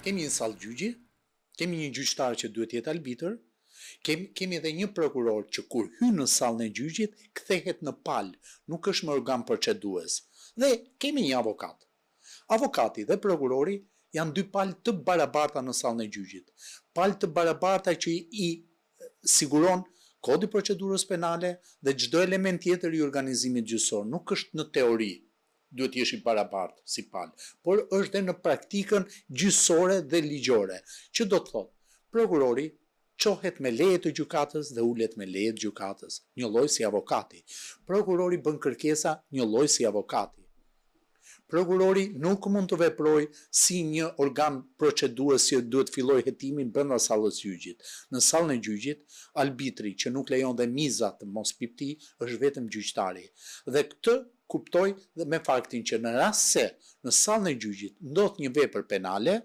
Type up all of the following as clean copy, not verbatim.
Kemi një sallë gjyqi, kemi një gjyqtar që duhet jetë arbitër, kemi edhe një prokuror që kur hyn në sallën e gjyqit kthehet në palë, nuk është më organ procedues. Dhe kemi një avokat. Avokati dhe prokurori janë dy palë të barabarta në sallën e gjyqit. Palë të barabarta që i siguron kodi procedurës penale dhe çdo element tjetër i organizimit gjyqësor. Nuk është në teori duhet jesh i barabartë si palë, por është dhe në praktikën gjyqësore dhe ligjore, që do të thotë, prokurori qohet me leje të gjykatës dhe ulet me leje të gjykatës, një lloj si avokati. Prokurori bën kërkesa, një lloj si avokati. Prokurori nuk mund të veprojë si një organ procedues që duhet filloj hetimin brenda sallës gjyqit. Në sallën e gjyqit, arbitri që nuk lejon dhe mizat të mos pipti është vetëm gjyqtari. Dhe këtë kuptoj dhe me faktin që në rast se në sallën e gjyqit ndodh një vepër penale,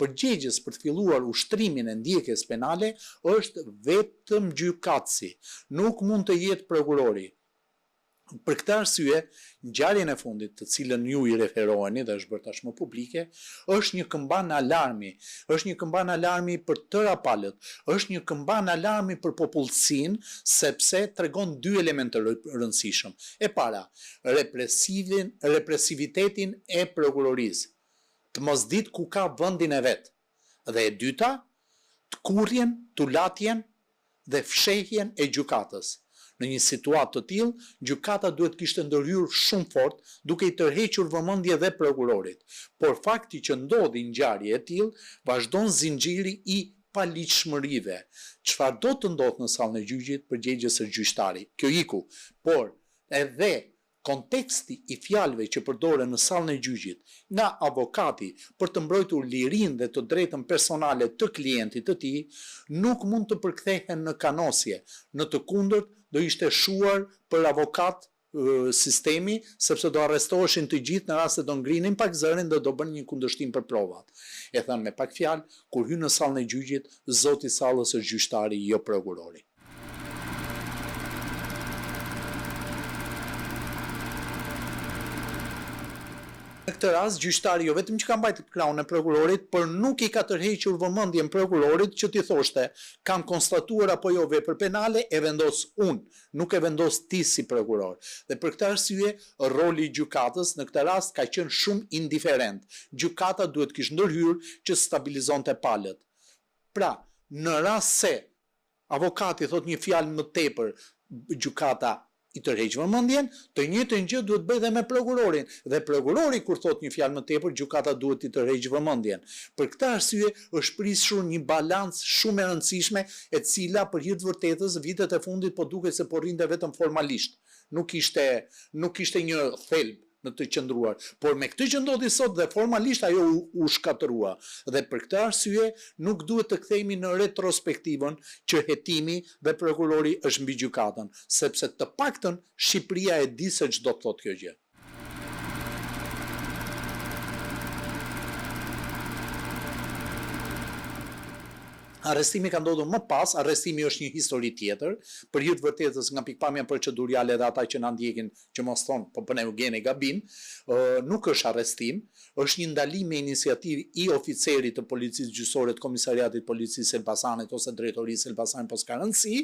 përgjegjës për të filluar ushtrimin e ndjekjes penale është vetëm gjykatësi, nuk mund të jetë prokurori. Për këtë arsye, ngjarjen e fundit, të cilën ju i referoheni dhe është bërë tashmë publike, është një këmban alarmi për tëra palët, është një këmban alarmi për popullsinë, sepse tregon dy elemente të rëndësishëm. E para, represivitetin e prokurorisë, të mos ditë ku ka vendin e vet. Dhe e dyta, të kurrjen, tulatjen dhe fshehjen e gjykatës. Në një situatë të tillë, gjykata duhet kishte ndërhyrë shumë fort, duke i tërhequr vëmendje dhe prokurorit. Por fakti që ndodhi ngjarje e tillë, vazhdon zinxhiri i paligjshmërive. Çfarë do të ndodhë në sallën e gjyqit, përgjegjës së gjyqtari. Kjo iku, por edhe konteksti i fjalëve që përdoren në sallën e gjyqit nga avokati për të mbrojtur lirinë dhe të drejtën personale të klientit të tij, nuk mund të përkthehen në kanosje. Në të kundërt, do ishte shuar për avokat sistemi, sepse do arrestoheshin të gjithë në rast se do ngrinin pak zërin dhe do bën një kundërshtim për provat. E thënë me pak fjalë, kur hyn në sallën e gjyqit, zoti i sallës është gjyqtari, jo prokurori. Në këtë rast, gjyqtari jo vetëm që ka mbajtur krahun e prokurorit, por nuk i ka tërhequr vëmendjen prokurorit që t'i thoshte, kam konstatuar apo jo vepër penale, e vendos unë, nuk e vendos ti si prokuror. Dhe për këtë arsye, roli i gjykatës në këtë rast ka qenë shumë indiferent. Gjykata duhet kishte ndërhyrë që stabilizonte palët. Pra, në rast se avokati thot një fjalë më tepër, gjykata i tërheq vëmendjen, të njëjtën gjë duhet bëj dhe me prokurorin. Dhe prokurori kur thot një fjalë më tepër, gjykata duhet i tërheq vëmendjen. Për këtë arsye është prishur një balancë shumë e rëndësishme, e cila për hir të vërtetës vitet e fundit po duket se po rrinte vetëm formalisht. Nuk ishte një thelb në të qëndruar, por me këtë që ndodhi sot dhe formalisht ajo u shkatërua. Dhe për këtë arsye nuk duhet të kthehemi në retrospektivën që hetimi dhe prokurori është mbi gjykatën, sepse të paktën Shqipëria e di se ç'do të thotë kjo gjë. Arrestimi ka ndodhur më pas, arrestimi është një histori tjetër, për hir të vërtetës nga pikpamja procedurale dhe ata që na ndjekin, që mos thonë, po bënë Eugeni gabim, nuk është arrestim, është një ndalim me iniciativë i oficerit të policisë gjyqësore të Komisariatit Policisë Elbasanit ose Drejtorisë Elbasanit, po s'ka rëndësi,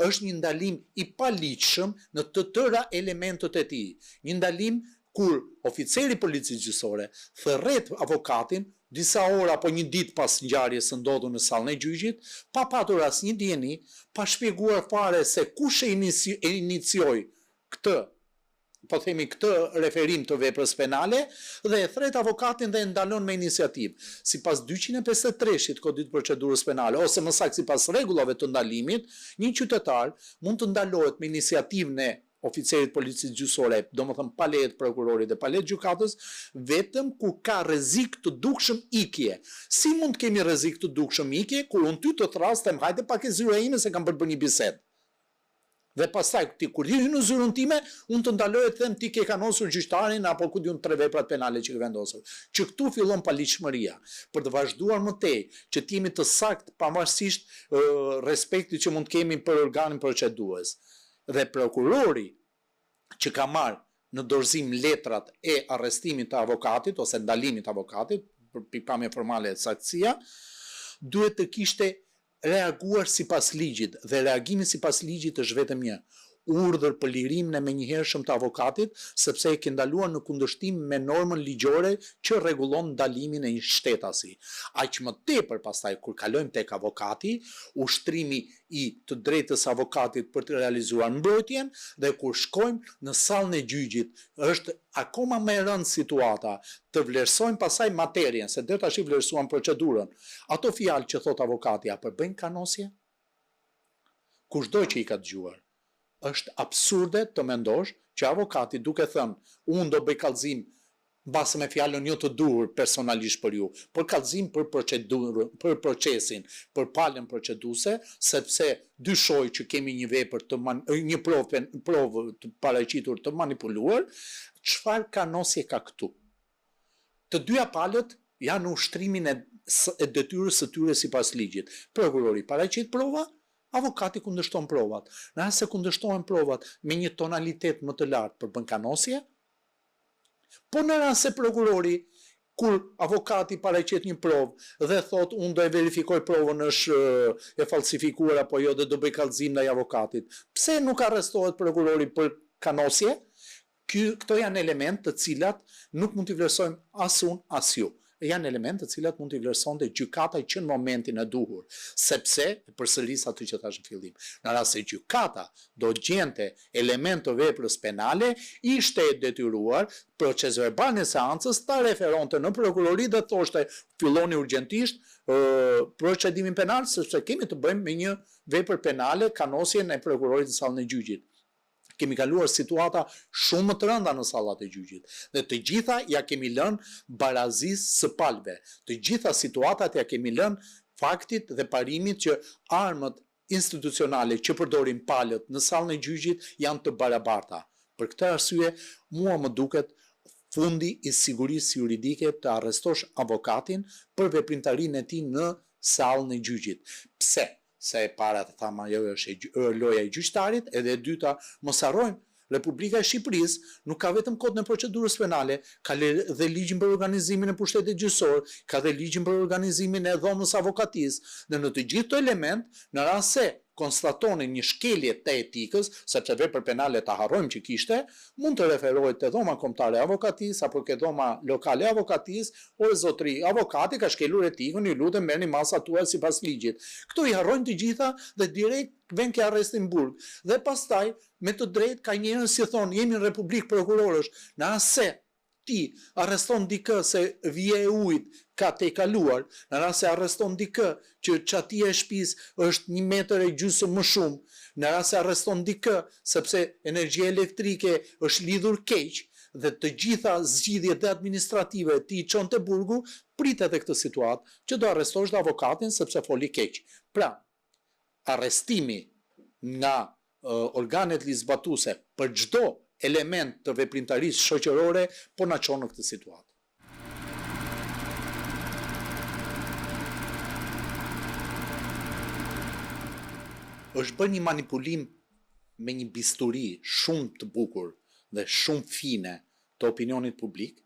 është një ndalim i paligjshëm në të tëra elementët e tij. Një ndalim kur oficeri policisë gjyqësore thërret avokatin disa ora apo një ditë pas ngjarjes së ndodhur në sallën e gjyqit, pa patur asnjë dieni, pa shpjeguar fare se kush e inicioi këtë referim të veprës penale, dhe e thret avokatin dhe e ndalon me iniciativë. Sipas 253-shit Kodit Procedurës Penale, ose më saktë sipas rregullave të ndalimit, një qytetar mund të ndalohet me iniciativën e oficerit policisë gjyqësore, domethënë pa leje të prokurorit dhe pa leje të gjykatës, vetëm kur ka rrezik të dukshëm ikje. Si mund të kemi rrezik të dukshëm ikje kur unë ty të thrastem, hajde pak e zyra ime se kam bërë një bisedë. Dhe pastaj ti kur hyn në zyrën time, unë të ndaloj të them ti ke kanosur gjyqtarin apo ku diun 3 veprat penale që ke vendosur. Që këtu fillon paligjshmëria. Për të vazhduar më tej, që të jemi të saktë pavarësisht respektit që mund të kemi për organin procedues. Dhe prokurori që ka marrë në dorëzim letrat e arrestimit të avokatit ose ndalimit të avokatit, për pikpamje formale e saktësia, duhet të kishte reaguar sipas ligjit, dhe reagimi sipas ligjit është vetëm një urdhër për lirimin e menjëhershëm të avokatit, sepse e ke ndaluar në kundërshtim me normën ligjore që rregullon ndalimin e një shtetasi. Aq më tepër pastaj kur kalojmë tek avokati, ushtrimi i të drejtës avokatit për të realizuar mbrojtjen, dhe kur shkojmë në sallën e gjyqit, është akoma më e rëndë situata të vlerësojmë pasaj materjen, se deri tash i vlerësuan procedurën. Ato fjalë që thot avokati, a përbëjnë kanosje? Kushdo që i ka dëgjuar, është absurde të mendosh që avokati duke thënë, unë do bëj kallëzim mbase me fjalën jo të duhur personalisht për ju, por kallëzim për procedurën, për procesin, për palën proceduese, sepse dyshoj që kemi një vepër një provë të paraqitur të manipuluar, çfarë kanosje ka këtu? Të dyja palët janë ushtrimin e detyrës së tyre sipas ligjit. Prokurori paraqit prova, avokati kundërshton provat. Në rast se kundërshtohen provat me një tonalitet më të lartë përbën kanosje, po në rast se prokurori, kur avokati paraqet një provë dhe thot unë do e verifikoj provën është e falsifikuar apo jo dhe do bëj kallëzim ndaj avokatit, pse nuk arrestohet prokurori për kanosje? Këto janë element të cilat nuk mund t'i vlerësojmë as unë as ju. Janë element të cilat mund t'i vlerësonte gjykata që në momentin e duhur, sepse, përsëris aty që thash në fillim, në rast se gjykata do gjente element të veprës penale, ishte e detyruar procesverbal në seancës ta referonte në prokurori dhe thoshte filloni urgjentisht procedimin penal, sepse kemi të bëjmë me një vepër penale, kanosjen e prokurorit në sallën e gjyqit. Kemi kaluar situata shumë më të rënda në sallat e gjyqit. Dhe të gjitha ja kemi lënë barazisë së palëve. Të gjitha situatat ja kemi lënë faktit dhe parimit që armët institucionale që përdorin palët në sallën e gjyqit janë të barabarta. Për këtë arsye, mua më duket fundi i sigurisë juridike të arrestosh avokatin për veprimtarinë e tij në sallën e gjyqit. Pse? Se e para të thama jo është loja e gjyqtarit, edhe e dyta mos harrojmë, Republika e Shqipërisë nuk ka vetëm kodin e procedurës penale, ka dhe ligjin për organizimin e pushtetit gjyqësor, ka dhe ligjin për organizimin e dhomës avokatisë, dhe në të gjithë këto element, në rast se konstatonin një shkelje të etikës, sepse vepër penale ta harrojmë që kishte, mund të referohet te dhoma kombëtare e avokatisë apo ke dhoma lokale e avokatisë, o zotri, avokati ka shkelur etikën, ju lutem merrni masat tuaja sipas ligjit. Këto i harrojnë të gjitha dhe direkt vjen ke arresti në burg. Dhe pastaj me të drejtë ka njerëz që thonë jemi në Republikë prokurorësh, në rast se ti arreston dikë se vije e ujit ka te kaluar, në rast se arreston dikë që çatia e shtëpisë është 1,5 metër më shumë, në rast se arreston dikë sepse energjia elektrike është lidhur keq dhe të gjitha zgjidhjet administrative ti i çon te burgu, prit edhe këtë situatë që do arrestosh dhe avokatin sepse foli keq. Pra, arrestimi nga organet ligjzbatuese për çdo element të veprimtarisë shoqërore po na çon në këtë situatë. Është bërë një manipulim me një bisturi shumë të bukur dhe shumë fine të opinionit publik,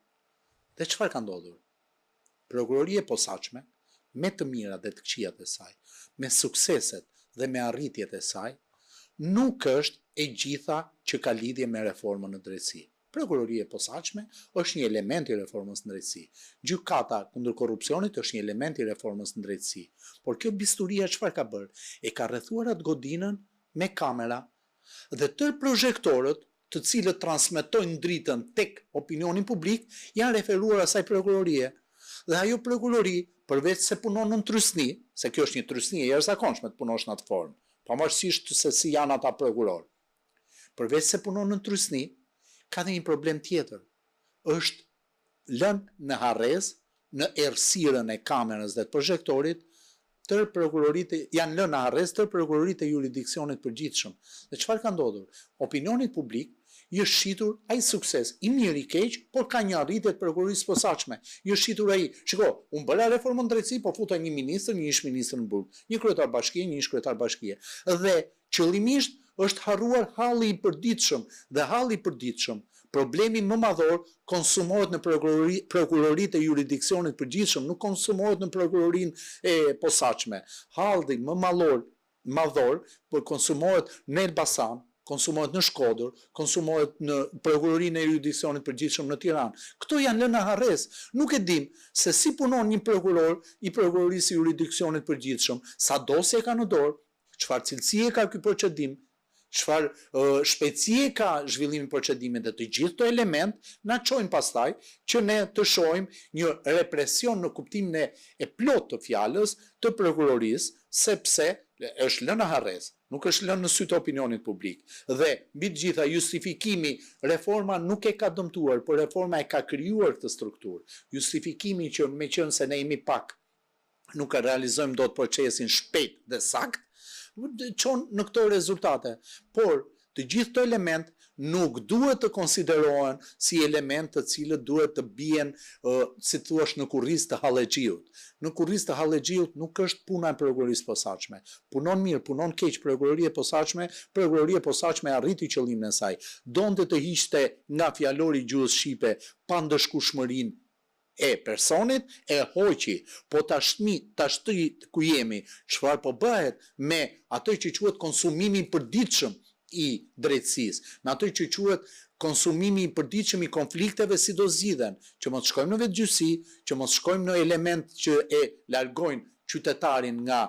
dhe çfarë ka ndodhur? Prokuroria e posaçme, me të mirat dhe të këqijat e saj, me sukseset dhe me arritjet e saj, nuk është e gjitha që ka lidhje me reformën në drejtësi. Prokuroria e posaçme është një element i reformës në drejtësi. Gjykata kundër korrupsionit është një element i reformës në drejtësi. Por kjo bisturia çfarë ka bërë? E ka rrethuar atë godinën me kamera dhe tërë projektorët të cilët transmetojnë dritën tek opinionin publik janë referuar asaj prokurorie. Dhe ajo prokurori, përveç se punon në trysni, se kjo është një trysni e jashtëzakonshme të punosh në atë formë, pavarësisht se si janë ata prokuror. Përveç se punon në trysni, ka dhe një problem tjetër. Është lënë në harrez, në errësirën e kamerës dhe të projektorit, tërë prokuroritë janë lënë në harrez tërë prokuroritë e jurisdiksionit përgjithshëm. Dhe çfarë ka ndodhur? Opinionit publik i është shitur ai sukses, i mirë i keq, por ka një arritje të prokurorisë posaçme. I është shitur ai, shiko, unë bëra reformën në drejtësi, po futa një ministër, një ish ministër në burg, një kryetar bashkie, një ish kryetar bashkie. Dhe qëllimisht është harruar halli i përditshëm dhe halli i përditshëm. Problemi më madhor konsumohet në prokuroritë e jurisdiksionit përgjithshëm, nuk konsumohet në prokurorinë e posaçme. Halli më madhor konsumohet në Elbasan, konsumohet në Shkodër, konsumohet në prokurorinë e jurisdiksionit përgjithshëm në Tiranë. Këto janë lënë harres. Nuk e dim se si punon një prokuror i prokurorisë e jurisdiksionit përgjithshëm, sa dosje ka në dorë, çfarë cilësie ka ky procedim, çfarë shpejtësie ka zhvillimi i procedimit dhe të gjithë këto element na çojnë pastaj që ne të shohim një represion në kuptimin e plot të fjalës të prokurorisë, sepse është lënë harres, nuk është lënë në sy të opinionit publik. Dhe mbi të gjitha justifikimi, reforma nuk e ka dëmtuar, por reforma e ka krijuar këtë strukturë. Justifikimi që meqense ne jemi pak, nuk e realizojmë dot procesin shpejt dhe sakt, çon në këto rezultate. Por të gjithë këto element nuk duhet të konsiderohen si element të cilët duhet të bien, si thua, në kurriz të hallexhiut. Në kurriz të hallexhiut nuk është puna e prokurorisë posaçme. Punon mirë, punon keq prokuroria e posaçme arriti qëllimin e saj. Donte të hiqte nga fjalori i gjuhës shqipe pa ndëshkueshmërinë e personit, e hoqi, po tashti ku jemi, çfarë po bëhet me atë që quhet konsumimi i përditshëm i drejtësisë, me atë që quhet konsumimi i përditshëm i konflikteve si do zgjidhen, që mos shkojmë në vetgjysi, që mos shkojmë në element që e largojnë qytetarin nga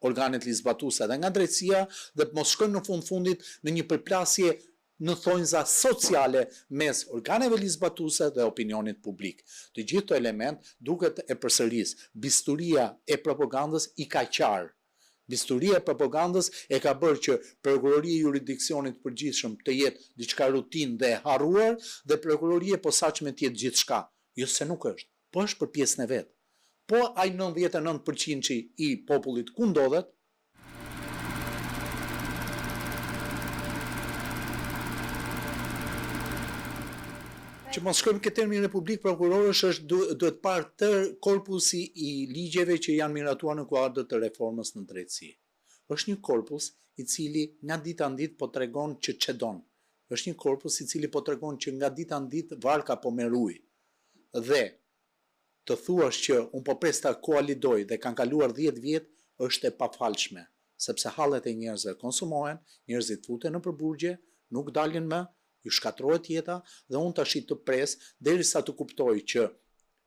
organet ligjzbatuese dhe nga drejtësia, dhe mos shkojmë në fundit në një përplasje në thonjza sociale mes organeve ligjzbatuese dhe opinionit publik. Të gjithë këto element duket e përsëris. Bisturia e propagandës i ka qarë. Bisturia e propagandës e ka bërë që prokuroria e jurisdiksionit përgjithshëm të jetë diçka rutinë dhe e harruar dhe prokuroria e posaçme të jetë gjithçka. Jo se nuk është, po është për pjesën e vet. Po ai 99% i popullit ku ndodhet, që mos shkojmë këtë termin republik prokurorësh është duhet parë tërë korpusi i ligjeve që janë miratuar në kuadër të reformës në drejtësi. Është një korpus i cili nga dita në ditë po tregon që çedon. Është një korpus i cili po tregon që nga dita në ditë varka po merr ujë. Dhe të thuash që un po pres ta koalidoj dhe kanë kaluar 10 vjet është e pafalshme, sepse hallet e njerëzve konsumohen, njerëzit futen në përburgje, nuk dalin më, ju shkatrohet jeta dhe unë tash të pres derisa të kuptoj që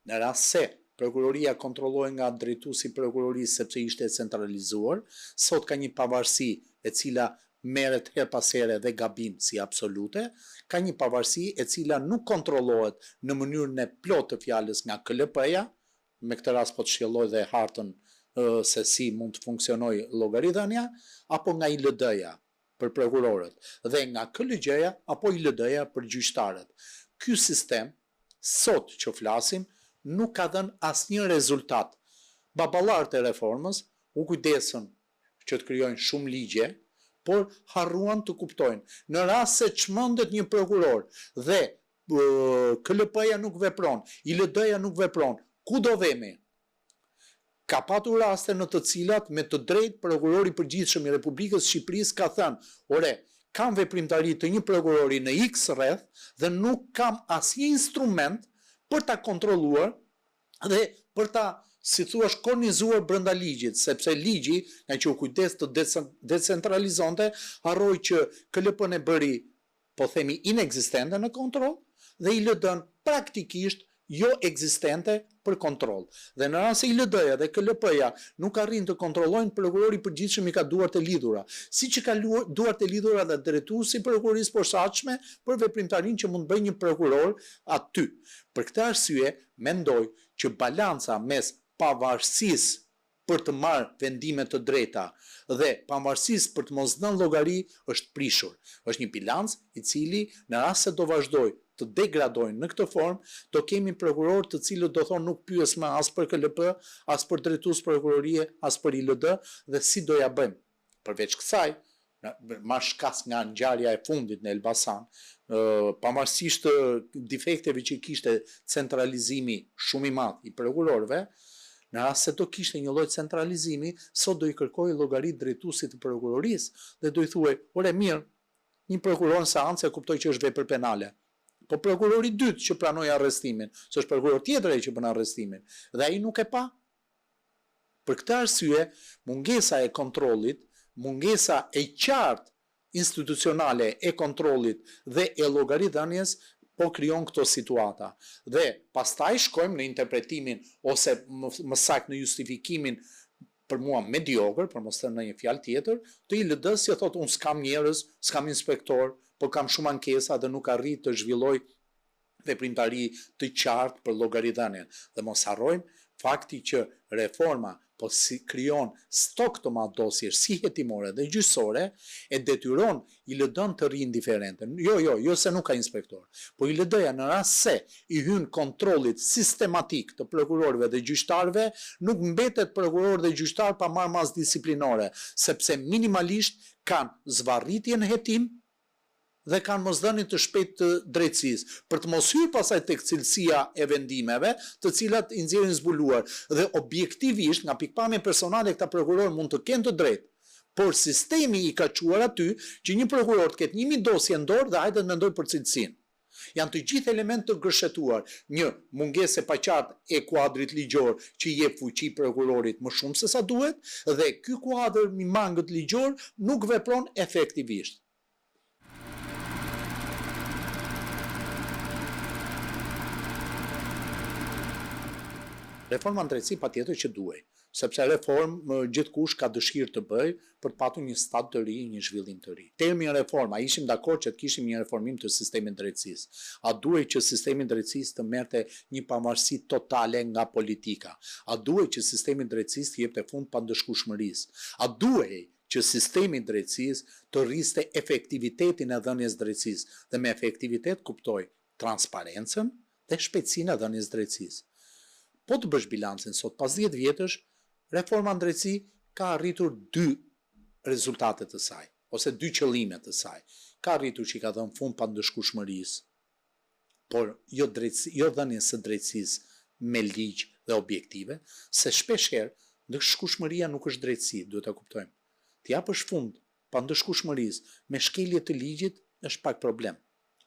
në rast se prokuroria kontrollohet nga drejtuesi i prokurorisë sepse ishte e centralizuar, sot ka një pavarësi e cila merret her pas here dhe gabim si absolute, ka një pavarësi e cila nuk kontrollohet në mënyrën e plotë të fjalës nga KLP-ja, me këtë rast po të shjelloj dhe hartën se si mund të funksionojë llogaridhënia, apo nga ILD-ja për prokurorët, dhe nga KLG-ja apo ILD-ja për gjyqtarët. Ky sistem, sot që flasim, nuk ka dhënë asnjë rezultat. Baballarët e reformës u kujdesën që të krijojnë shumë ligje, por harruan të kuptojnë. Në rast se çmendet një prokuror dhe KLP-ja nuk vepron, ILD-ja nuk vepron, ku do vemi? Ka patur raste në të cilat me të drejtë prokurori i përgjithshëm i Republikës së Shqipërisë ka thënë, "Ore, kam veprimtari të një prokurori në X rreth dhe nuk kam asnjë instrument për ta kontrolluar dhe për ta, si thuash, kornizuar brenda ligjit, sepse ligji, nga që u kujdes të decentralizonte, harroi që KLP-n e bëri, po themi, inekzistente në kontroll dhe i lëdën praktikisht jo ekzistente për kontroll. Dhe në rast se ILD-ja dhe KLP-ja nuk arrin të kontrollojnë, prokurori i përgjithshëm i ka duart e lidhura, siç i ka duart e lidhura dhe drejtuesi i prokurorisë posaçme për veprimtarinë që mund bëjë një prokuror aty. Për këtë arsye, mendoj që balanca mes pavarësisë për të marrë vendime të drejta dhe pavarësisë për të mos dhënë llogari është prishur. Është një bilanc i cili në rast se do vazhdoj të degradojnë në këtë formë, do kemi prokurorë të cilët do thonë nuk pyes më as për KLP, as për drejtues prokurorie, as për ILD dhe si do ja bëjmë. Përveç kësaj, ma shkas nga ngjarja e fundit në Elbasan, pavarësisht defekteve që kishte centralizimi shumë i madh i prokurorëve, në rast se do kishte një lloj centralizimi, sot do i kërkojë llogari drejtuesit të prokurorisë dhe do i thuaj, "Ore mirë, një prokuror në seancë e kuptoj që është vepër penale. Po prokurori dytë që pranoi arrestimin, s'është prokuror tjetër ai që bën arrestimin, dhe ai nuk e pa. Për këtë arsye, mungesa e kontrollit, mungesa e qartë institucionale e kontrollit dhe e llogaridhënies po krijon këto situata. Dhe pastaj shkojmë në interpretimin ose më saktë në justifikimin për mua mediokër, për mos thënë një fjalë tjetër, të ILD-s që thotë unë s'kam njerëz, s'kam inspektor, por kam shumë ankesa dhe nuk arrit të zhvilloj veprimtari të qartë për llogaridhënien. Dhe mos harrojmë fakti që reforma po si krijon stok të madh dosjesh si hetimore dhe gjyqësore e detyron ILD-n të rrijë indiferente. Jo se nuk ka inspektor. Po ILD-ja në rast se i hyn kontrollit sistematik të prokurorëve dhe gjyqtarëve, nuk mbetet prokuror dhe gjyqtar pa marrë masë disiplinore, sepse minimalisht kanë zvarritjen hetim dhe kanë mosdhënie të shpejtë të drejtësisë, për të mos hyrë pasaj tek cilësia e vendimeve, të cilat i nxjerrin zbuluar. Dhe objektivisht, nga pikpamje personale, këta prokurorë mund të kenë të drejtë, por sistemi i ka çuar aty që një prokuror të ketë 1000 dosje në dorë dhe hajde të mendoj për cilësinë. Janë të gjithë elementë të gërshetuar, një mungesë e paqartë e kuadrit ligjor që jep fuqi prokurorit më shumë se sa duhet, dhe ky kuadër i mangët ligjor nuk vepron efektivisht. Reforma në drejtësi patjetër që duhej, sepse reformë gjithkush ka dëshirë të bëj për të patur një stat të ri, një zhvillim të ri. Termi reforma, ishim dakord që të kishim një reformim të sistemit drejtësisë. A duhej që sistemi drejtësisë të merrte një pavarësi totale nga politika? A duhej që sistemi drejtësisë të jepte fund pandëshkueshmërisë? A duhej që sistemi drejtësisë të rriste efektivitetin e dhënies drejtësisë dhe me efektivitet kuptoj transparencën dhe shpejtësinë e dhënies drejtësisë? Po të bësh bilancin sot, pas 10 vjetësh, reforma në drejtësi ka arritur 2 rezultate të saj, ose 2 qëllime të saj. Ka arritur që i ka dhënë fund pandëshkueshmërisë, por jo dhënies së drejtësisë me ligj dhe objektive, se shpeshherë ndëshkueshmëria nuk është drejtësi, duhet ta kuptojmë. Të japësh fund pandëshkueshmërisë me shkelje të ligjit është pak problem.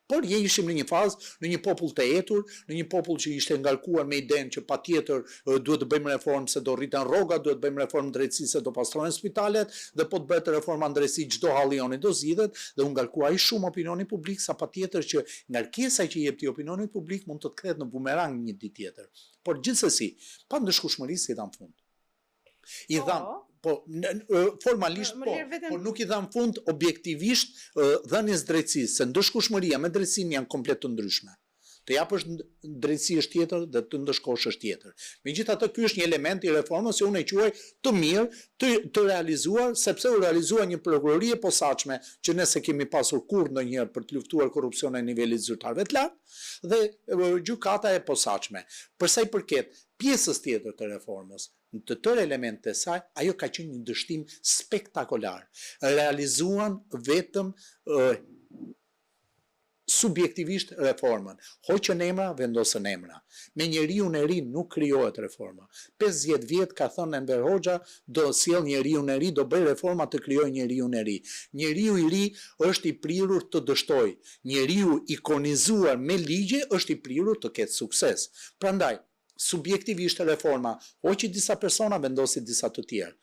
Por ishim në një fazë, në një popull të etur, në një popull që ishte ngarkuar me idenë që patjetër duhet të bëjmë reformë se do rriten rrogat, duhet të bëjmë reformë drejtësi se do pastrohen spitalet, dhe po të bëhet reforma drejtësi çdo hallioni do zgjidhet, dhe u ngarkua ai shumë opinioni publik sa patjetër që ngarkesa që jep ti opinionit publik mund të kthehet në bumerang një ditë tjetër. Por gjithsesi, pa ndëshkueshmërisë i dhan fund. I dhan formalisht por nuk i dhan fund objektivisht dhënies drejtësisë, se ndëshkueshmëria me drejtësinë janë komplet të ndryshme. Të japësh drejtësi është tjetër dhe të ndëshkosh është tjetër. Megjithatë, ky është një element i reformës që unë e quaj të mirë, të realizuar, sepse u realizua një prokurori e posaçme që ne se kemi pasur kurrë ndonjëherë për të luftuar korrupsionin në nivelit zyrtarëve të lartë, dhe gjykata e posaçme. Për sa i përket pjesës tjetër të reformës, në të tërë elementet e saj, ajo ka qenë një dështim spektakolar. Realizuan vetëm subjektivisht reformën. Hoqën emra, vendosën emra. Me njeriu e ri nuk krijohet reforma. 50 vjet ka thënë Enver Hoxha, do sjell njeriu e ri, do bëj reforma të krijojë njeriu e ri. Njeriu i ri është i prirur të dështojë. Njeriu ikonizuar me ligje është i prirur të ketë sukses. Prandaj, subjektivisht reforma hoqi disa persona, vendosi disa të tjerë.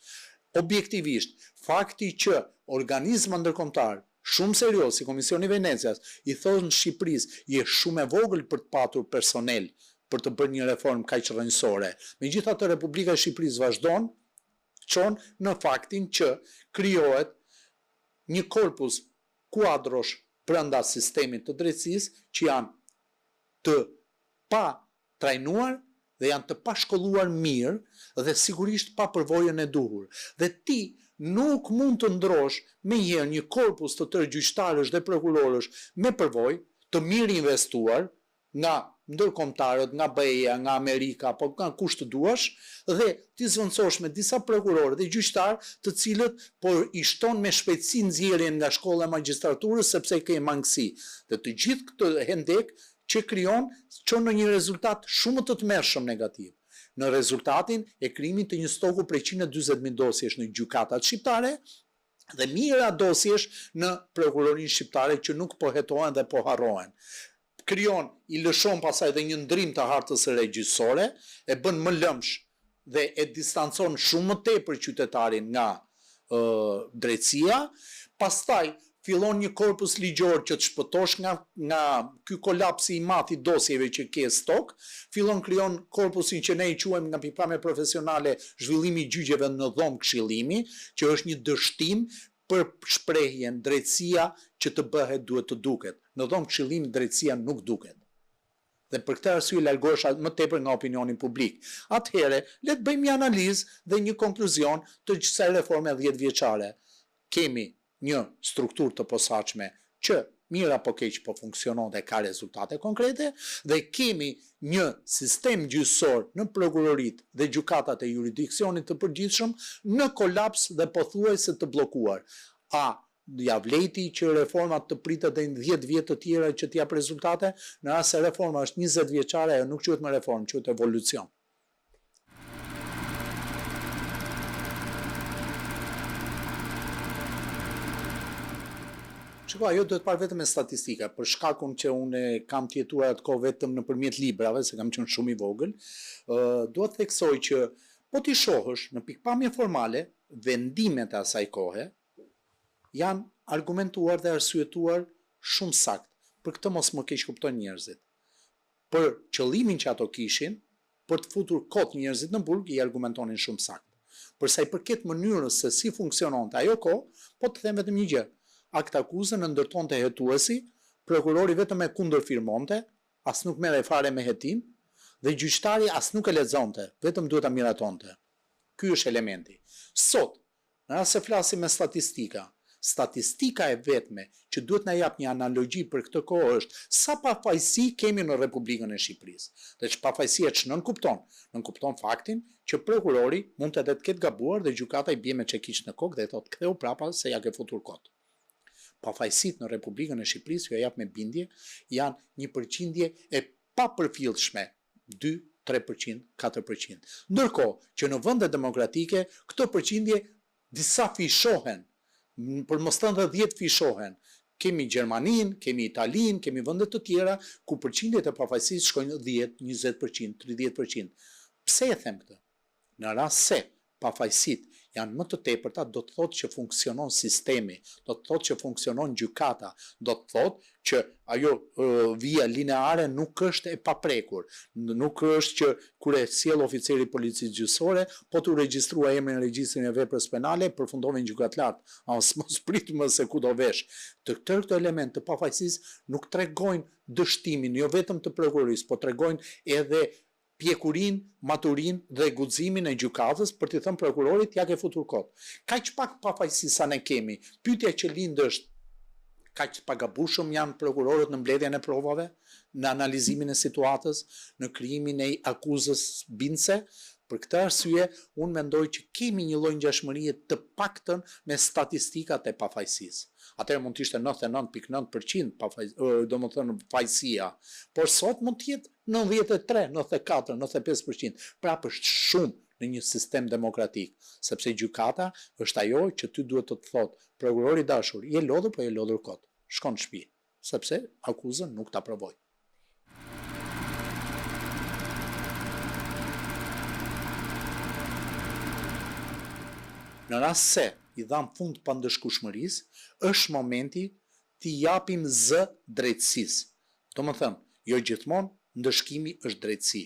Objektivisht, fakti që organizma ndërkombëtar shumë serios, si Komisioni i Venecias, i thonë Shqipërisë, je shumë e vogël për të patur personel për të bërë një reformë kaq rrënjësore. Megjithatë, Republika e Shqipërisë vazhdon çon në faktin që krijohet një korpus kuadrosh brenda sistemit të drejtësisë që janë të pa trajnuar dhe janë të pashkolluar mirë dhe sigurisht pa përvojën e duhur. Dhe ti nuk mund të ndrosh me një korpus të tërë gjyqtarësh dhe prokurorësh me përvojë të mirë investuar nga ndërkombëtarët, nga BE-ja, nga Amerika, apo nga kush të duash, dhe ti zvendësosh me disa prokurorë dhe gjyqtarë të cilët por i shton me shpejtësi nxjerrjen nga shkolla e magjistraturës sepse ke mangësi. Dhe të gjithë këtë hendek që krijon çon në një rezultat shumë të tmerrshëm negativ. Në rezultatin e krijimit të një stoku prej 140.000 dosjesh në gjykatat shqiptare, dhe mira dosjesh në prokurorinë shqiptare që nuk po hetohen dhe po harrohen. Krijon, i lëshon pasaj dhe një ndrim të hartës së regjisore, e bën më lëmsh dhe e distancon shumë më tepër qytetarin nga drejtësia, pastaj fillon një korpus ligjor që të shpëtosh nga ky kolapsi i madh i dosjeve që ke stok, krijon korpusin që ne i quajmë nga pikpamje profesionale zhvillimi i gjyqjeve në dhomë këshillimi, që është një dështim për shprehjen drejtësia që të bëhet duhet të duket. Në dhomë këshillimi drejtësia nuk duket. Dhe për këtë arsye largohesh më tepër nga opinioni publik. Atëherë, le të bëjmë një analizë dhe një konkluzion të kësaj reforme 10 vjeçare. Kemi një strukturë të posaçme që mirë apo keq po funksionon dhe ka rezultate konkrete, dhe kemi një sistem gjyqësor në prokuroritë dhe gjykatat e jurisdiksionit të përgjithshëm në kolaps dhe pothuajse të bllokuar. Ja vleti që reformat të pritet dhe në 10 vjet të tjera që t'jap rezultate, në rast se reforma është 20 vjeçare, ajo nuk quhet më reformë, quhet evolucion. Shiko, ajo do të parë vetëm me statistika, për shkakun që unë kam të jetuar atë kohë vetëm nëpërmjet librave, se kam qenë shumë i vogël, dua të theksoj që po ti shohësh në pikpamje formale, vendimet e asaj kohe janë argumentuar dhe arsyetuar shumë sakt. Për këtë mos më keq kuptojnë njerëzit. Për qëllimin që ato kishin, për të futur kot njerëzit në burg, i argumentonin shumë sakt. Për sa i përket mënyrës se si funksiononte ajo kohë, po të them vetëm një gjë. Akt akuzën e ndërtonte hetuesi, prokurori vetëm e kundërfirmonte, as nuk merrej fare me hetim, dhe gjyqtari as nuk e lexonte, vetëm duhet ta miratonte. Ky është elementi. Sot, në rast se flasim me statistika e vetme që duhet na jap një analogji për këtë kohë është sa pafajësi kemi në Republikën e Shqipërisë. Dhe që pafajësia ç'nën kupton? Nën kupton faktin që prokurori mund të ketë gabuar dhe gjykata i bie me çekiç në kokë dhe thotë ktheu prapa se ja ke futur kot. Pafajësitë në Republikën e Shqipërisë, jo jap me bindje, janë një përqindje e papërfillshme, 2, 3%, 4%. Ndërkohë që në vende demokratike këto përqindje disa fishohen, për mos thënë 10 fishohen. Kemi Gjermaninë, kemi Italinë, kemi vende të tjera ku përqindjet e pafajësisë shkojnë 10, 20%, 30%. Pse e them këtë? Në rast se pafajësitë janë më të tepërta, do të thotë që funksionon sistemi, do të thotë që funksionon gjykata, do të thotë që ajo vija lineare nuk është e paprekur, nuk është që kur e sjell oficeri policisë gjyqësore, po të regjistrua emrin në regjistrin e veprës penale, përfundove në gjykat lartë, as mos prit më se ku do vesh. Të këto element të pafajësisë nuk tregojnë dështimin, jo vetëm të prokurorisë, po tregojnë edhe pjekurin, maturin dhe guximin e gjykatës për t'i thënë prokurorit ja ke futur kot. Kaq pak pafajësi sa ne kemi. Pyetja që lind është kaq pagabushëm janë prokurorët në mbledhjen e provave, në analizimin e situatës, në krijimin e akuzës bindse. Për këtë arsye, unë mendoj që kemi një lloj ngjashmërie të paktën me statistikat e pafajësisë. Atëherë mund të ishte 99.9% domethënë fajësia, por sot mund të jetë 93, 94, 95%. Prapë është shumë në një sistem demokratik, sepse gjykata është ajo që ty duhet të thotë, prokurori dashur, je lodhur po je lodhur kot. Shkon në shtëpi, sepse akuzën nuk ta provoi. Në rast se i dham fund pandëshkueshmërisë, është momenti t'i japim zë drejtësisë. Domethënë, jo gjithmonë ndëshkimi është drejtësi.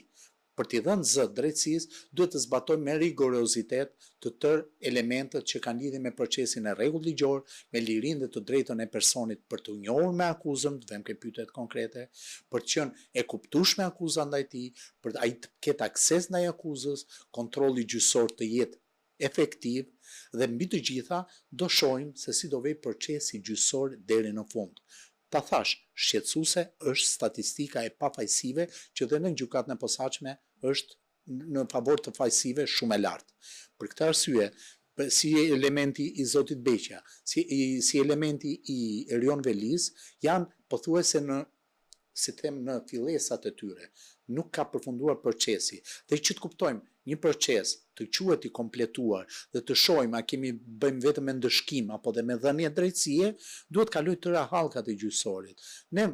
Për t'i dhënë zë drejtësisë, duhet të zbatojmë me rigorozitet të tërë elementet që kanë lidhje me procesin e rregullt ligjor, me lirinë dhe të drejtën e personit për të njohur me akuzën, të vëmë pyetje konkrete, për të qenë e kuptueshme akuza ndaj tij, për ai të ketë akses ndaj akuzës, kontrolli gjyqësor të jetë efektiv dhe mbi të gjitha do shohim se si do vej procesi gjyqësor deri në fund. Ta thash, shqetësuese është statistika e pafajësive që dhe në gjykatën e posaçme është në favor të fajësive shumë e lartë. Për këtë arsye, si elementi i Zotit Beqja, si elementi i Erion Velis, janë pothuajse në fillesat e tyre. Nuk ka përfunduar procesi. Dhe që të kuptojmë, një proces të quhet i kompletuar dhe të shohim a kemi bëjmë vetëm me ndëshkim apo dhe me dhënie drejtësie, duhet kaloj tëra hallkat e gjyqësorit. Ne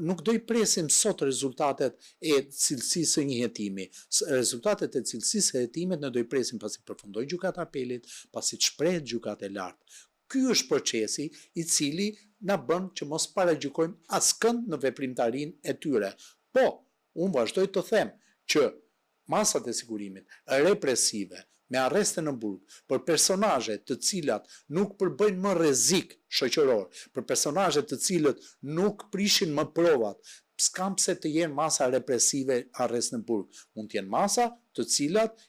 nuk do i presim sot rezultatet e cilësisë së një hetimi. Rezultatet e cilësisë së hetimit ne do i presim pasi përfundoi gjykata e apelit, pasi të shprehet gjykata e lartë. Ky është procesi i cili na bën që mos paragjykojmë askënd në veprimtarinë e tyre. Po, unë vazhdoj të them që masat e sigurimit represive me arreste në burg për personazhe të cilat nuk përbëjnë më rrezik shoqëror, për personazhe të cilët nuk prishin më provat, s'kam pse të jenë masa represive arrest në burg. Mund të jenë masa të cilat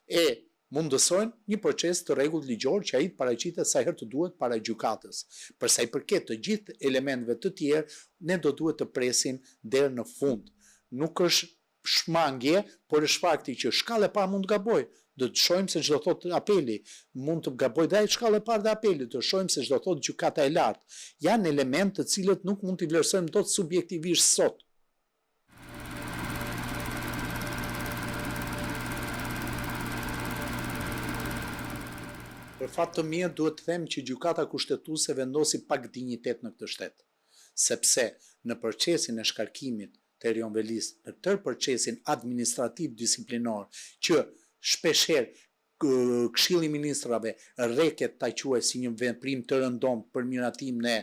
mundësojnë një proces të rregullt ligjor që ai të paraqitet sa herë të duhet para gjykatës. Për sa i përket të gjithë elementeve të tjerë, ne do duhet të presim deri në fund. Nuk është shmangje, por është fakti që shkallë e parë mund të gaboj. Do të shohim se çdo thotë apeli, mund të gaboj dhe ai shkallë e parë dhe apeli, do shohim se çdo thotë gjykata e lartë. Janë elementë të cilët nuk mund t'i vlerësojmë dot subjektivisht sot. Për fat të mirë duhet të them që gjykata kushtetuese vendosi pak dinjitet në këtë shtet, sepse në procesin e shkarkimit të Erion Velis, në tërë procesin administrativ disiplinor, që shpeshherë Këshilli i Ministrave rreket ta quaj si një veprim të rëndomt për miratim në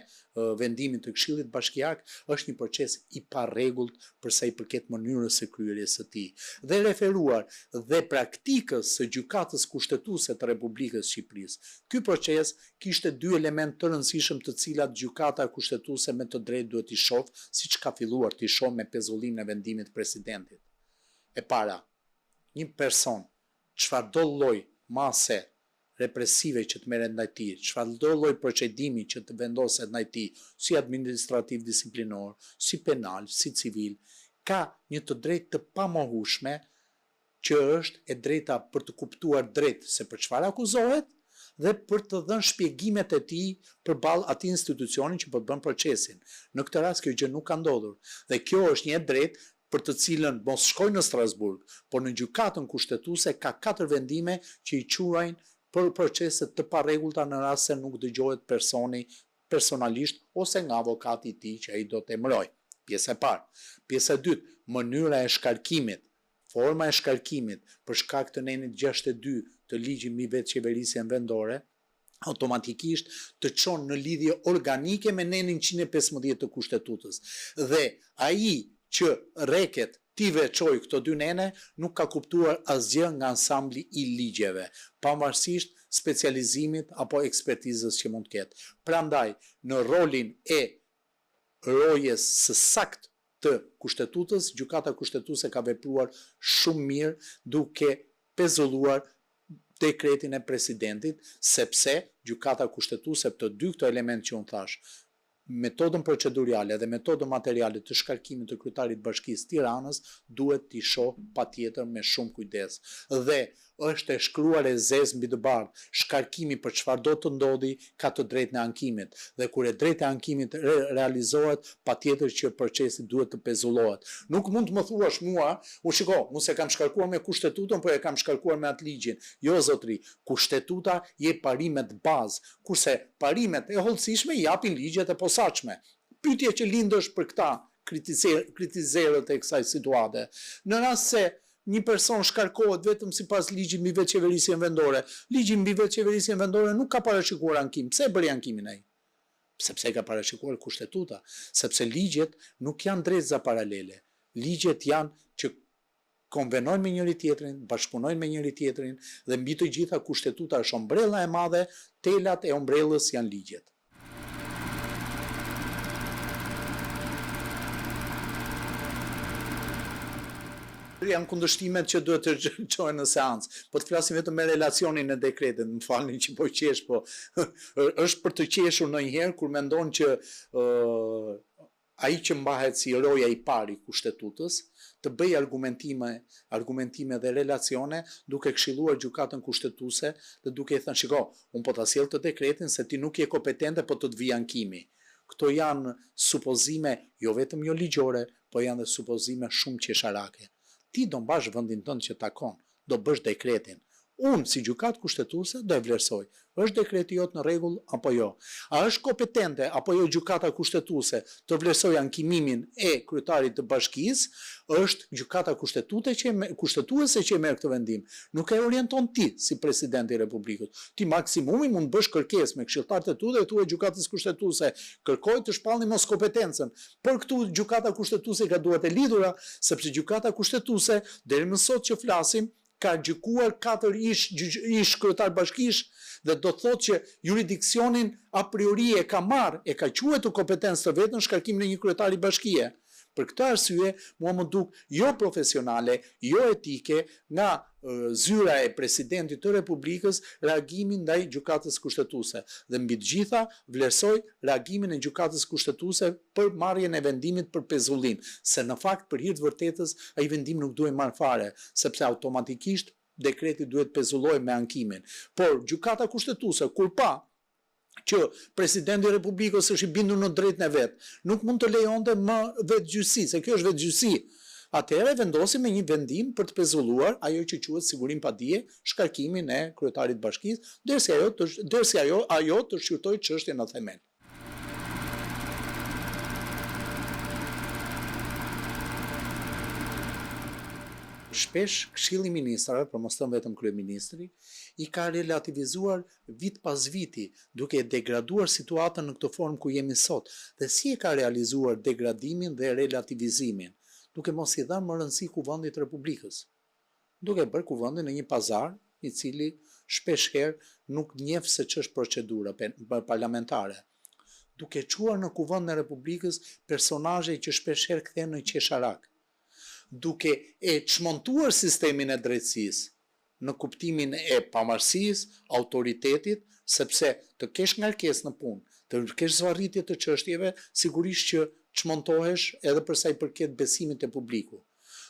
vendimin të Këshillit Bashkiak, është një proces i parregullt për sa i përket mënyrës së kryerjes së tij. Dhe referuar dhe praktikës së gjykatës kushtetuese të Republikës së Shqipërisë. Ky proces kishte dy elementë të rëndësishëm të cilat gjykata kushtetuese me të drejtë duhet i shoh, siç ka filluar të shoh me pezullimin e vendimit të presidentit. E para, një person çfarëdo lloj mase represive që të merret ndaj tij, çfarëdo lloj procedimi që të vendoset ndaj tij, si administrativ disiplinor, si penal, si civil, ka një të drejtë të pamohueshme që është e drejta për të kuptuar drejt se për çfarë akuzohet dhe për të dhënë shpjegimet e tij përballë atij institucioni që po bën procesin. Në këtë rast kjo gjë nuk ka ndodhur dhe kjo është një drejtë për të cilën mos shkojnë në Strasburg, por në gjykatën kushtetuese ka 4 vendime që i quajnë për procese të parregullta në rast se nuk dëgjohet personi personalisht ose nga avokati i tij që ai do të emëroj. Pjesa e parë. Pjesa e dytë, mënyra e shkarkimit, forma e shkarkimit për shkak të nenit 62 të ligjit mbi vetëqeverisjen vendore, automatikisht të çon në lidhje organike me nenin 115 të kushtetutës. Dhe ai që rreket ti veçoj këto dy nene, nuk ka kuptuar asgjë nga ansambli i ligjeve, pavarësisht specializimit apo ekspertizës që mund të ketë. Prandaj, në rolin e rojes së saktë të kushtetutës, gjykata kushtetuese ka vepruar shumë mirë duke pezulluar dekretin e presidentit, sepse gjykata kushtetuese për të dy këto element që unë thash, metodën procedurale dhe metodën materiale të shkarkimit të kryetarit Bashkisë Tiranës duhet t'i shoh patjetër me shumë kujdes. Dhe është e shkruar e zezë mbi të bardhë, shkarkimi për çfarë do të ndodhi ka të drejtën e ankimit. Dhe kur e drejta e ankimit realizohet, patjetër që procesi duhet të pezullohet. Nuk mund të më thuash mua, mos e kam shkarkuar me kushtetutën, por e kam shkarkuar me atë ligjin. Jo zotri, kushtetuta jep parimet bazë, kurse parimet e hollësishme japin ligjet e posaçme. Pyetja që lind është për këta kritizerët e kësaj situate. Në rast se një person shkarkohet vetëm sipas ligjit mbi vetëqeverisjen vendore. Ligji mbi vetëqeverisjen vendore nuk ka parashikuar ankim. Pse e bëri ankimin ai? Sepse ka parashikuar kushtetuta, sepse ligjet nuk janë drejtëza paralele. Ligjet janë që konvenojnë me njëri tjetrin, bashkëpunojnë me njëri tjetrin dhe mbi të gjitha kushtetuta është ombrella e madhe, telat e ombrellës janë ligjet. Janë kundërshtimet që duhet të çohen në seancë. Po të flasim vetëm me relacionin e dekretit, më falni që po qesh, po është për të qeshur ndonjëherë kur mendon që ai që mbahet si roja i parë i kushtetutës të bëj argumentime dhe relacione duke këshilluar gjykatën kushtetuese dhe duke i thënë shiko, unë po ta sjell të dekretin se ti nuk je kompetente, po të vi ankimi. Këto janë supozime jo vetëm jo ligjore, po janë dhe supozime shumë qesharake. Ti do mbash vendin tënd që takon, do bësh dekretin. Unë, si gjykatë kushtetuese, do e vlerësoj. Është dekreti jot në rregull apo jo? A është kompetente apo jo gjykata kushtetuese të vlerësoj ankimimin e kryetarit të bashkisë? Është gjykata kushtetuese që e merr këtë vendim. Nuk e orienton ti si presidenti i Republikës. Ti maksimumi mund bësh kërkesë me këshilltarët e tu dhe thuaj gjykatës kushtetuese, kërkoj të shpallni mos kompetencën. Por këtu gjykata kushtetuese ka duhet e lidhura, sepse gjykata kushtetuese deri më sot që flasim ka gjykuar 4 ish kryetar bashkish dhe do të thotë që jurisdiksionin a priori e ka marrë, e ka quajtur kompetencë të vetën shkarkimin e një kryetari bashkie. Për këtë arsye, mua më duk jo profesionale, jo etike, nga zyra e presidentit të Republikës, reagimin ndaj gjykatës kushtetuese. Dhe mbi të gjitha, vlerësoj reagimin e gjykatës kushtetuese për marrjen e vendimit për pezullim, se në fakt për hir të vërtetës ai vendim nuk duhet marrë fare, sepse automatikisht dekreti duhet pezulloj me ankimin. Por gjykata kushtetuese kur pa që presidenti i Republikës është i bindur në drejtën e vet, nuk mund të lejonte më vetgjyqësi, se kjo është vetgjyqësi. Atëherë vendosi me një vendim për të pezulluar ajo që quhet sigurim pa dije, shkarkimin e kryetarit të bashkisë, derisa ajo të shqyrtojë çështjen në themel. Shpesh Këshilli i Ministrave, për mos thënë vetëm kryeministri, i ka relativizuar vit pas viti, duke e degraduar situatën në këtë formë ku jemi sot. Dhe si e ka realizuar degradimin dhe relativizimin, duke mos i dhënë më rëndësi kuvendit të Republikës, duke bërë kuvendin në një pazar i cili shpesh herë nuk njeh se ç'është procedura parlamentare, duke çuar në kuvend në Republikës personazhe që shpesh herë kthehen në qesharak, duke e çmontuar sistemin e drejtësisë në kuptimin e pavarësisë, autoritetit, sepse të kesh ngarkesë në punë, të kesh zvarritje të çështjeve, sigurisht që çmontohesh edhe për sa i përket besimit te publiku.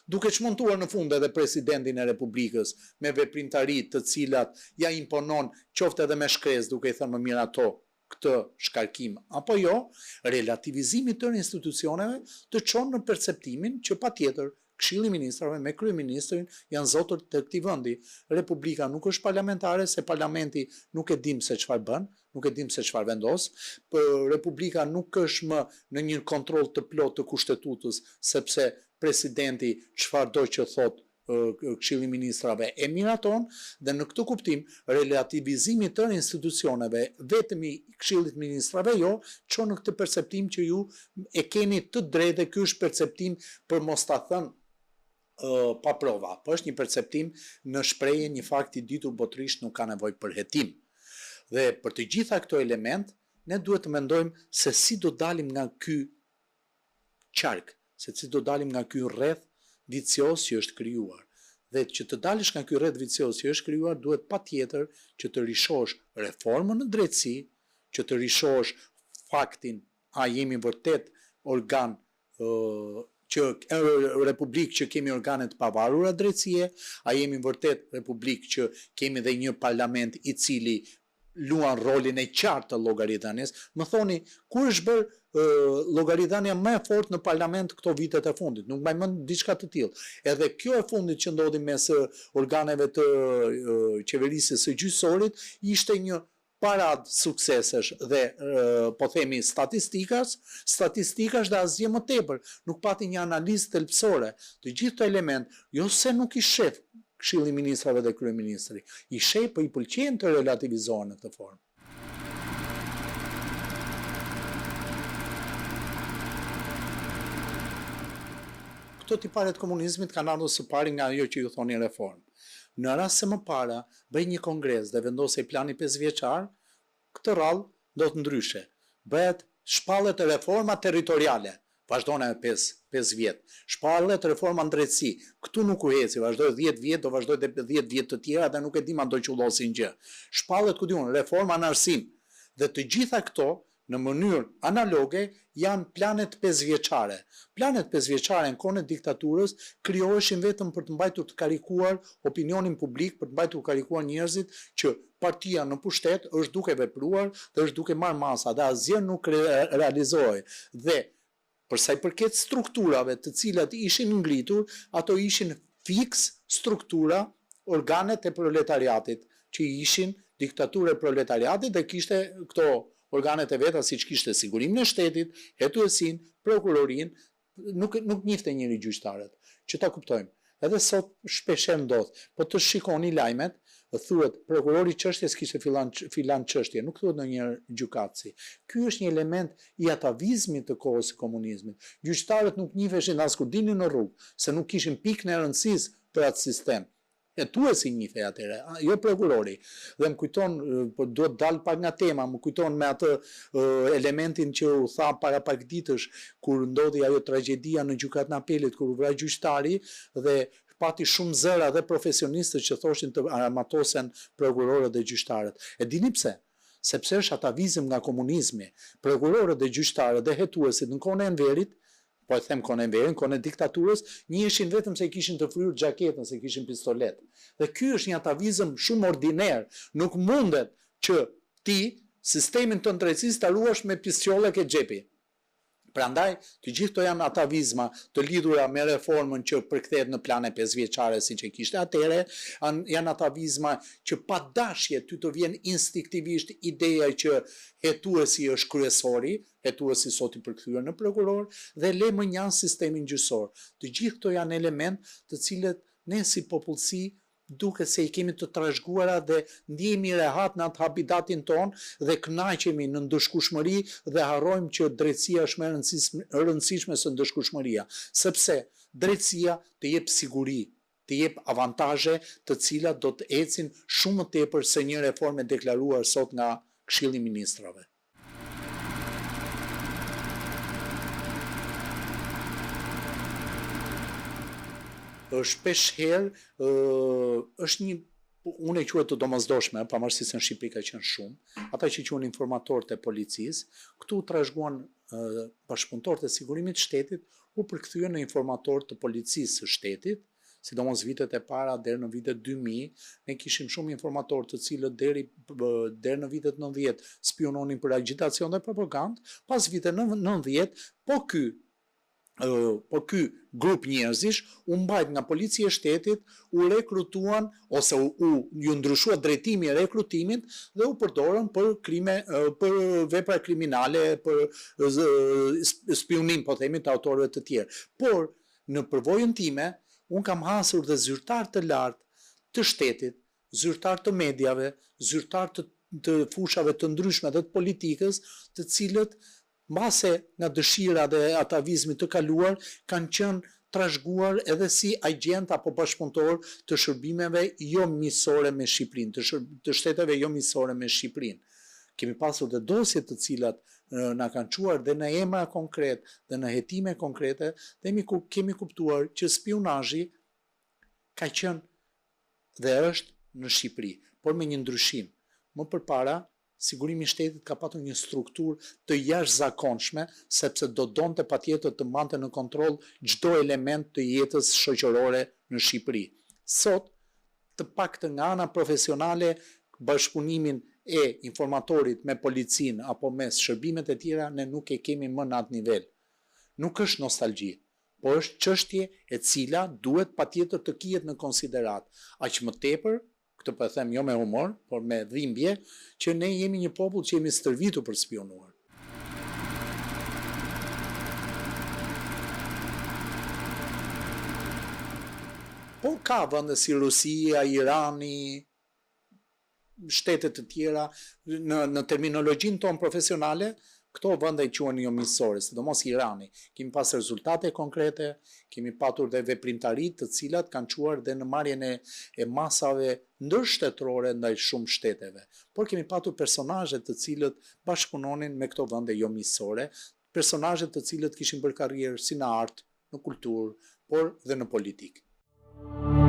Duke çmontuar në fund edhe presidentin e Republikës me veprimtari të cilat ja imponon qoftë edhe me shkresë, duke i thënë më mirë ato këtë shkarkim apo jo, relativizimi të institucioneve të çon në perceptimin që patjetër Këshilli i Ministrave me kryeministrin janë zotër të këtij vendi. Republika nuk është parlamentare, se parlamenti nuk e dim se çfarë bën, nuk e dim se çfarë vendos. Republika nuk është më në një kontroll të plotë të kushtetutës, sepse presidenti çfarëdo që thotë Këshilli i Ministrave e miraton, dhe në këtë kuptim relativizimi të institucioneve vetëm i Këshillit të Ministrave jo çon në këtë perceptim që ju e keni të drejtë, ky është perceptim për mos ta thënë pa prova, po është një perceptim në shprehje, një fakt i ditur botërisht nuk ka nevojë për hetim. Dhe për të gjitha këto element, ne duhet të mendojmë se si do dalim nga ky qark, se si do dalim nga ky rreth vicioz që është krijuar. Dhe që të dalësh nga ky rreth vicioz që është krijuar, duhet patjetër që të rishosh reformën në drejtësi, që të rishosh faktin a jemi vërtet organ republikë që kemi organe të pavarura drejtësie, a jemi vërtet republikë që kemi dhe një parlament i cili luan rolin e qartë të llogaridhënies. Më thoni, kur është bërë llogaridhënia më e fortë në parlament këto vitet e fundit? Nuk mbaj mend diçka të tillë. Edhe kjo e fundit që ndodhi mes organeve të qeverisjes së gjyqësorit ishte një parad suksesesh dhe po themi statistikash dhe asgjë më tepër, nuk pati një analizë thelbësore. Të gjithë këto element, jo se nuk i shef Këshilli i Ministrave dhe kryeministri, i shef, po i pëlqen të relativizohen në këtë formë. Këto tiparet komunizmit kanë ardhur së pari nga ajo që ju thoni reformë. Në rast se më para bëj një kongres dhe vendosej plani 5 vjeçar, këtë rrallë do të ndryshe. Bëhet shpallet reforma territoriale, vazhdojnë e 5 vjet. Shpallet reforma në drejtësi, këtu nuk u heci, vazhdoj 10 vjet, do vazhdoj 10 vjet të tjera dhe nuk e di ma do qullosin gjë. Shpallet ku diun, reforma në arsim. Dhe të gjitha këto, në mënyrë analoge, janë planet 5 vjeçare. Planet 5 vjeçare në kohën e diktaturës krijoheshin vetëm për të mbajtur të karikuar opinionin publik, për të mbajtur të karikuar njerëzit që partia në pushtet është duke vepruar dhe është duke marrë masa, dhe asgjë nuk realizohej. Dhe për sa i përket strukturave të cilat ishin ngritur, ato ishin fiks struktura organet e proletariatit, që ishin diktaturë e proletariatit dhe kishte këto organet e veta, siç kishte sigurimin e shtetit, hetuesin, prokurorin, nuk njifte njëri gjyqtarët, që ta kuptojmë. Edhe sot shpesher ndodh, po të shikoni lajmet, thuhet prokurori çështjes kishte filan çështje, nuk thuhet ndonjëherë gjykatësi. Ky është një element i atavizmit të kohës së komunizmit. Gjyqtarët nuk njiheshin as kur dinin në rrugë, se nuk kishin pikën e rëndësisë për atë sistem. Hetuesi njihej atëre, jo prokurori. Dhe më kujton, duhet dal pak nga tema, më kujton me atë elementin që u tha para pak ditësh kur ndodhi ajo tragjedia në gjykatën e apelit kur u vra gjyqtari dhe pati shumë zëra dhe profesionistët që thoshin të armatosen prokurorët dhe gjyqtarët. E dini pse? Sepse është atavizëm nga komunizmi. Prokurorët dhe gjyqtarët dhe hetuesit në kohën e Enverit, po e them kohën e Enverit, kohën e diktaturës, njiheshin vetëm se kishin të fryrë xhaketën, se kishin pistolet. Dhe ky është një atavizëm shumë ordiner. Nuk mundet që ti sistemin të drejtësisë ta ruash me pistole ke xhepi. Prandaj, të gjithë to janë atavizma të lidhura me reformën që përkthehet në plane 5 vjeçare siç e kishte atëre, janë atavizma që pa dashje ty të vjen instinktivisht ideja që hetuesi është kryesori, hetuesi sot i përkthyer në prokuror dhe le më njan sistemin gjyqësor. Të gjithë këto janë element të cilët ne si popullsi duke se i kemi të trashëguara dhe ndjehemi rehat në atë habitatin ton dhe kënaqemi në ndëshkushmëri dhe harrojmë që drejtësia është më e rëndësishme se ndëshkushmëria, sepse drejtësia të jep siguri, të jep avantazhe të cilat do të ecin shumë më tepër se një reformë e deklaruar sot nga Këshilli i Ministrave. Shpesh herë është një, unë e quhet të domosdoshme, pavarësisht se në Shqipëri ka qenë shumë, ata që quhen informatorët e policisë, këtu trashëguan bashkëpunëtorët e sigurimit të shtetit u përkthyen në informatorë të policisë së shtetit, sidomos vitet e para deri në vitet 2000, ne kishim shumë informatorë të cilët deri në vitet 90 spiononin për agitacion dhe propagandë, pas vitet 90, po ky grup njerëzish u mbajt nga policia e shtetit, u rekrutuan ose ju ndryshua drejtimi i rekrutimit dhe u përdorën për vepra kriminale, për spionim, po themi, të autorëve të tjerë. Por në përvojën time, unë kam hasur dhe zyrtar të lartë të shtetit, zyrtar të mediave, zyrtar të fushave të ndryshme dhe të politikës, të cilët mbase nga dëshira dhe atavizmi të kaluar, kanë qenë trashëguar edhe si agent apo bashkëpunëtor të shërbimeve jo miqësore me Shqipërinë, të shteteve jo miqësore me Shqipërinë. Kemi pasur dhe dosje të cilat na kanë çuar dhe në emra konkret dhe në hetime konkrete, dhe kemi kuptuar që spionazhi ka qenë dhe është në Shqipëri, por me një ndryshim. Më përpara, sigurimi i shtetit ka patur një strukturë të jashtëzakonshme, sepse do donte patjetër të mbante në kontroll çdo element të jetës shoqërore në Shqipëri. Sot, të paktën nga ana profesionale, bashkëpunimin e informatorit me policinë apo me shërbimet e tjera, ne nuk e kemi më në atë nivel. Nuk është nostalgji, por është çështje e cila duhet patjetër të kihet në konsiderat. Aq më tepër, këtë po e them jo me humor, por me dhimbje, që ne jemi një popull që jemi stërvitur për spionuar. Po ka vende si Rusia, Irani, shtetet të tjera, në terminologjinë tonë profesionale, këto vende i quhen jo miqësore, sidomos Irani. Kemi pas rezultate konkrete, kemi patur dhe veprimtari të cilat kanë çuar dhe në marrjen e masave ndërshtetërore ndaj shumë shteteve. Por kemi patur personazhe të cilët bashkëpunonin me këto vende jo miqësore, personazhe të cilët kishin bërë karrierë si në art, në kulturë, por dhe në politikë.